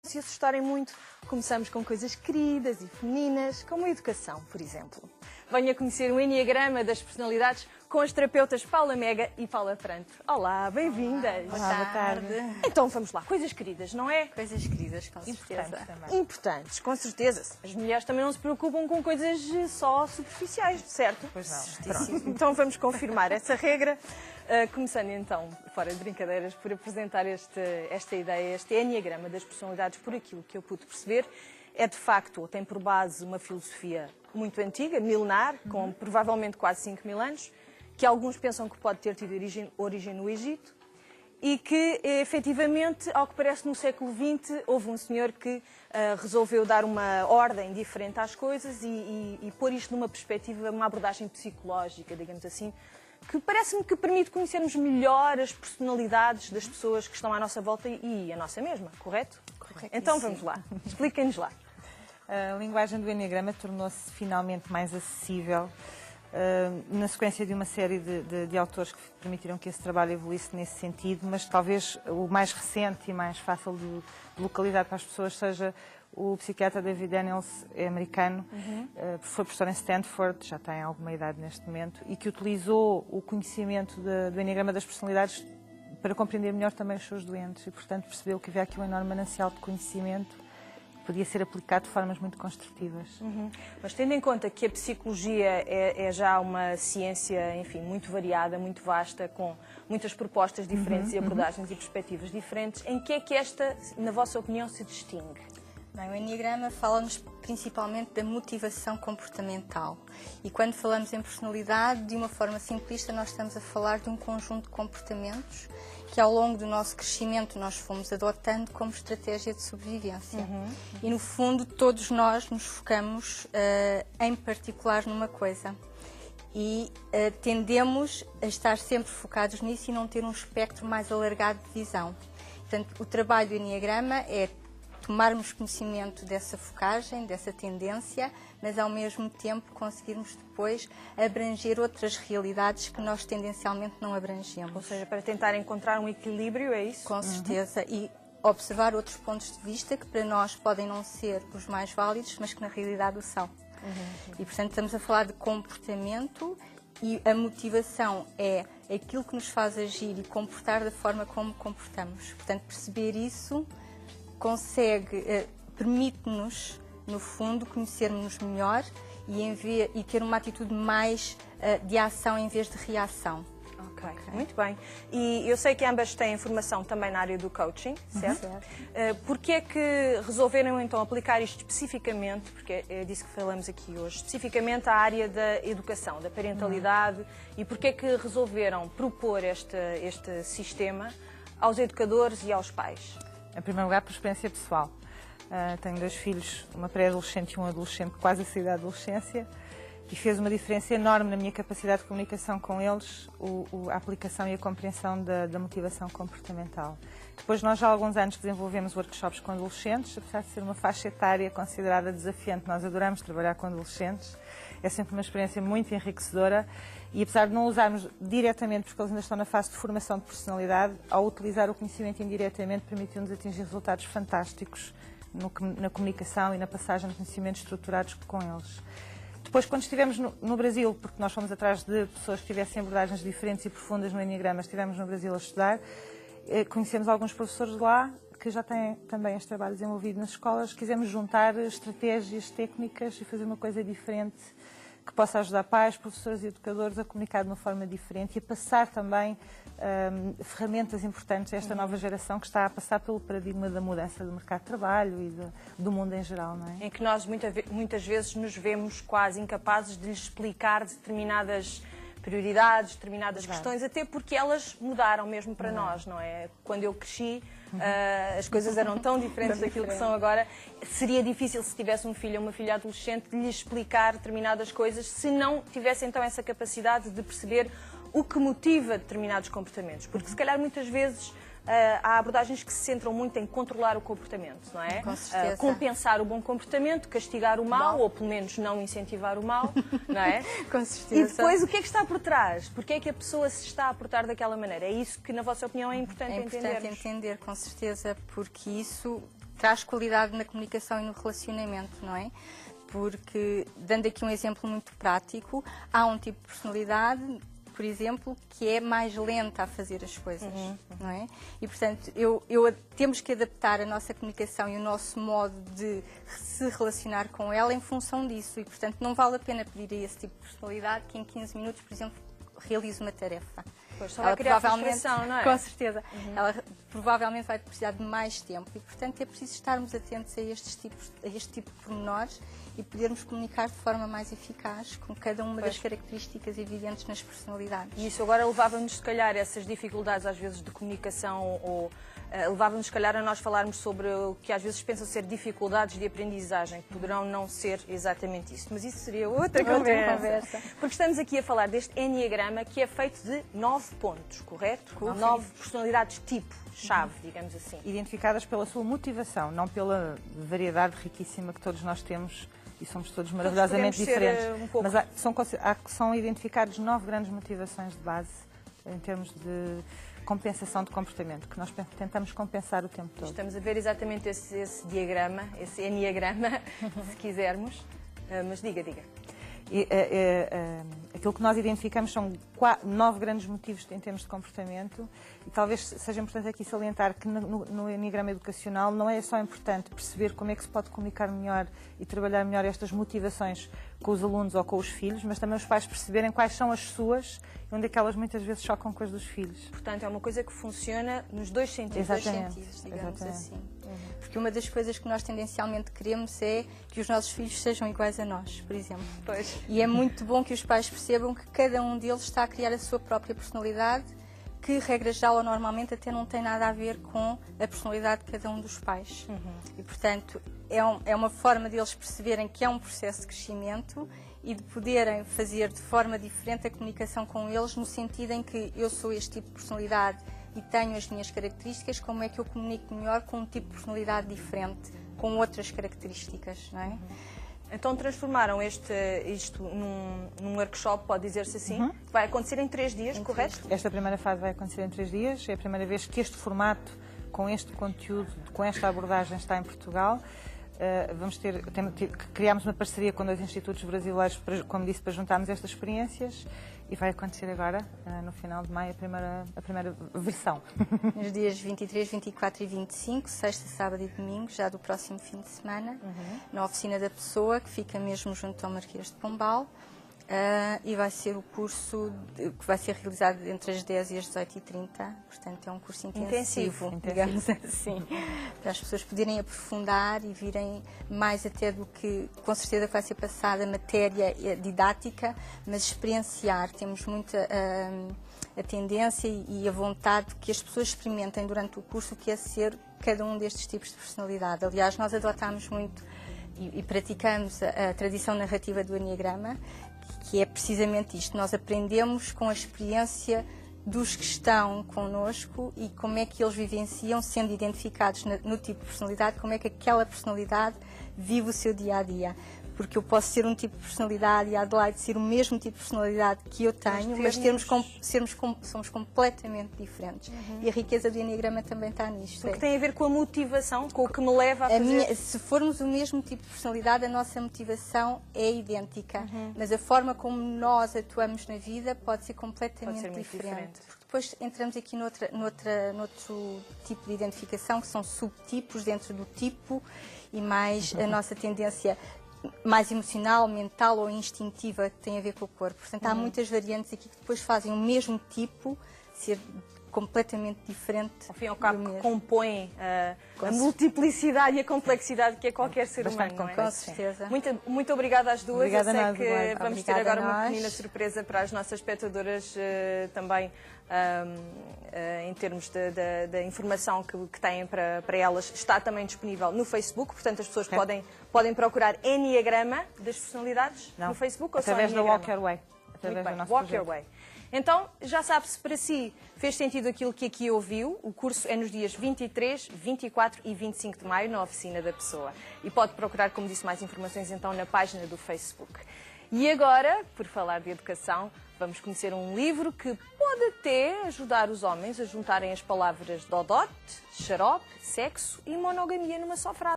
se assustarem muito, começamos com coisas queridas e femininas, como a educação, por exemplo. Venha conhecer o Enneagrama das personalidades com as terapeutas Paula Mega e Paula Franto. Olá, bem-vindas! Olá, boa tarde. Então vamos lá, coisas queridas, não é? Coisas queridas, com certeza. Importantes, com certeza. As mulheres também não se preocupam com coisas só superficiais, certo? Pois não. Pronto. Então vamos confirmar essa regra. Começando então, fora de brincadeiras, por apresentar esta ideia, este Enneagrama das personalidades, por aquilo que eu pude perceber. É de facto, ou tem por base uma filosofia muito antiga, milenar, com provavelmente quase 5.000 anos, que alguns pensam que pode ter tido origem no Egito, e que, efetivamente, ao que parece, no século XX, houve um senhor que resolveu dar uma ordem diferente às coisas e pôr isto numa perspectiva, uma abordagem psicológica, digamos assim, que parece-me que permite conhecermos melhor as personalidades das pessoas que estão à nossa volta e a nossa mesma, correto? Correto. Então vamos lá, expliquem-nos lá. A linguagem do Enneagrama tornou-se finalmente mais acessível na sequência de uma série de autores que permitiram que esse trabalho evoluísse nesse sentido, mas talvez o mais recente e mais fácil de localizar para as pessoas seja o psiquiatra David Daniels, é americano, foi professor em Stanford, já tem alguma idade neste momento, e que utilizou o conhecimento do Enneagrama das personalidades para compreender melhor também os seus doentes e, portanto, percebeu que havia aqui um enorme manancial de conhecimento podia ser aplicado de formas muito construtivas. Mas tendo em conta que a psicologia é já uma ciência, enfim, muito variada, muito vasta, com muitas propostas diferentes e abordagens e perspectivas diferentes, em que é que esta, na vossa opinião, se distingue? Bem, o Enneagrama fala-nos principalmente da motivação comportamental. E quando falamos em personalidade, de uma forma simplista, nós estamos a falar de um conjunto de comportamentos que ao longo do nosso crescimento nós fomos adotando como estratégia de sobrevivência. E no fundo todos nós nos focamos em particular numa coisa. E tendemos a estar sempre focados nisso e não ter um espectro mais alargado de visão. Portanto, o trabalho do Enneagrama é tomarmos conhecimento dessa focagem, dessa tendência, mas ao mesmo tempo conseguirmos depois abranger outras realidades que nós tendencialmente não abrangemos. Ou seja, para tentar encontrar um equilíbrio, é isso? Com certeza. E observar outros pontos de vista que para nós podem não ser os mais válidos, mas que na realidade o são. E portanto estamos a falar de comportamento e a motivação é aquilo que nos faz agir e comportar da forma como comportamos. Portanto, perceber isso permite-nos, no fundo, conhecermos melhor e ter uma atitude mais de ação em vez de reação. Ok, muito bem. E eu sei que ambas têm formação também na área do coaching, certo? Porquê é que resolveram então aplicar isto especificamente, porque é disso que falamos aqui hoje, especificamente à área da educação, da parentalidade, e porquê é que resolveram propor este sistema aos educadores e aos pais? Em primeiro lugar, por experiência pessoal. Tenho 2 filhos, uma pré-adolescente e um adolescente quase a sair da adolescência, e fez uma diferença enorme na minha capacidade de comunicação com eles, a aplicação e a compreensão da motivação comportamental. Depois, nós já há alguns anos desenvolvemos workshops com adolescentes, apesar de ser uma faixa etária considerada desafiante, nós adoramos trabalhar com adolescentes, é sempre uma experiência muito enriquecedora e apesar de não usarmos diretamente, porque eles ainda estão na fase de formação de personalidade, ao utilizar o conhecimento indiretamente permitiu-nos atingir resultados fantásticos na comunicação e na passagem de conhecimentos estruturados com eles. Depois, quando estivemos no Brasil, porque nós fomos atrás de pessoas que tivessem abordagens diferentes e profundas no Enneagrama, estivemos no Brasil a estudar, conhecemos alguns professores lá que já têm também este trabalho desenvolvido nas escolas, quisemos juntar estratégias, técnicas e fazer uma coisa diferente que possa ajudar pais, professores e educadores a comunicar de uma forma diferente e a passar também ferramentas importantes a esta nova geração que está a passar pelo paradigma da mudança do mercado de trabalho e do mundo em geral, não é? Em que nós muitas vezes nos vemos quase incapazes de lhes explicar determinadas prioridades, determinadas questões, até porque elas mudaram mesmo para nós, não é? Quando eu cresci, as coisas eram tão diferentes daquilo que são agora. Seria difícil, se tivesse um filho ou uma filha adolescente, de lhe explicar determinadas coisas se não tivesse então essa capacidade de perceber o que motiva determinados comportamentos. Porque se calhar muitas vezes há abordagens que se centram muito em controlar o comportamento, não é? Com certeza. Compensar o bom comportamento, castigar o mal, ou pelo menos não incentivar o mal, não é? Com certeza. E depois, o que é que está por trás? Porquê é que a pessoa se está a portar daquela maneira? É isso que, na vossa opinião, é importante entender. É importante entender, com certeza, porque isso traz qualidade na comunicação e no relacionamento, não é? Porque, dando aqui um exemplo muito prático, há um tipo de personalidade, por exemplo, que é mais lenta a fazer as coisas, não é? E, portanto, temos que adaptar a nossa comunicação e o nosso modo de se relacionar com ela em função disso. E, portanto, não vale a pena pedir a esse tipo de personalidade que em 15 minutos, por exemplo, realize uma tarefa. Pois, só vai criar frustração, não é? Com certeza. Ela provavelmente vai precisar de mais tempo e, portanto, é preciso estarmos atentos a este tipo de pormenores e podermos comunicar de forma mais eficaz com cada uma das características evidentes nas personalidades. E isso agora levava-nos, se calhar, essas dificuldades, às vezes, de comunicação ou levava-nos, se calhar, a nós falarmos sobre o que às vezes pensam ser dificuldades de aprendizagem, que poderão não ser exatamente isso. Mas isso seria outra conversa. Porque estamos aqui a falar deste enneagrama que é feito de 9 pontos, correto? 9 personalidades tipo, chave, digamos assim. Identificadas pela sua motivação, não pela variedade riquíssima que todos nós temos e somos todos maravilhosamente diferentes. Mas são identificados 9 grandes motivações de base em termos de compensação de comportamento, que nós tentamos compensar o tempo todo. Estamos a ver exatamente esse diagrama, esse enneagrama, se quisermos. Mas diga. Aquilo que nós identificamos são 9 grandes motivos em termos de comportamento e talvez seja importante aqui salientar que no enneagrama educacional não é só importante perceber como é que se pode comunicar melhor e trabalhar melhor estas motivações com os alunos ou com os filhos, mas também os pais perceberem quais são as suas e onde é que elas muitas vezes chocam com as dos filhos. Portanto, é uma coisa que funciona nos dois sentidos. Exatamente. Digamos assim. Porque uma das coisas que nós tendencialmente queremos é que os nossos filhos sejam iguais a nós, por exemplo. Pois. E é muito bom que os pais percebam que cada um deles está a criar a sua própria personalidade, que, regra geral ou normalmente, até não tem nada a ver com a personalidade de cada um dos pais. E, portanto, é uma forma deles perceberem que é um processo de crescimento e de poderem fazer de forma diferente a comunicação com eles, no sentido em que eu sou este tipo de personalidade e tenho as minhas características, como é que eu comunico melhor com um tipo de personalidade diferente, com outras características, não é? Então transformaram isto num workshop, pode dizer-se assim, que vai acontecer em 3 dias, correto? Esta primeira fase vai acontecer em 3 dias, é a primeira vez que este formato, com este conteúdo, com esta abordagem está em Portugal. Criámos uma parceria com 2 institutos brasileiros, como disse, para juntarmos estas experiências e vai acontecer agora, no final de maio, a primeira versão. Nos dias 23, 24 e 25, sexta, sábado e domingo, já do próximo fim de semana, na Oficina da Pessoa, que fica mesmo junto ao Marquês de Pombal. E vai ser o curso que vai ser realizado entre as 10 e as 18h30, portanto é um curso intensivo. Digamos assim, para as pessoas poderem aprofundar e virem mais até do que, com certeza vai ser passada matéria didática, mas experienciar. Temos muita a tendência e a vontade que as pessoas experimentem durante o curso o que é ser cada um destes tipos de personalidade. Aliás, nós adotámos muito e praticamos a tradição narrativa do enneagrama, que é precisamente isto. Nós aprendemos com a experiência dos que estão connosco e como é que eles vivenciam, sendo identificados no tipo de personalidade, como é que aquela personalidade vive o seu dia-a-dia. Porque eu posso ser um tipo de personalidade e a Adelaide ser o mesmo tipo de personalidade que eu tenho, mas somos completamente diferentes. E a riqueza do enneagrama também está nisto. Porque tem a ver com a motivação, com o que me leva a fazer... Se formos o mesmo tipo de personalidade, a nossa motivação é idêntica, mas a forma como nós atuamos na vida pode ser completamente diferente. Porque depois entramos aqui noutro tipo de identificação, que são subtipos dentro do tipo, e mais a nossa tendência mais emocional, mental ou instintiva que tem a ver com o corpo. Portanto, há muitas variantes aqui que depois fazem o mesmo tipo ser completamente diferente. Ao fim e ao cabo, que compõem a multiplicidade e a complexidade que é qualquer ser humano, não é? Com certeza. Muito obrigada às duas. Obrigada. Eu sei que vamos ter agora uma pequenina surpresa para as nossas espectadoras também, em termos da informação que têm para elas. Está também disponível no Facebook, portanto as pessoas podem procurar Enneagrama das personalidades no Facebook ou através só da Walk Your Way. Muito bem, Walk Your Way. Então, já sabe, se para si fez sentido aquilo que aqui ouviu, o curso é nos dias 23, 24 e 25 de maio na Oficina da Pessoa. E pode procurar, como disse, mais informações então na página do Facebook. E agora, por falar de educação, Vamos conhecer um livro que pode até ajudar os homens a juntarem as palavras dodote, xarope, sexo e monogamia numa só frase.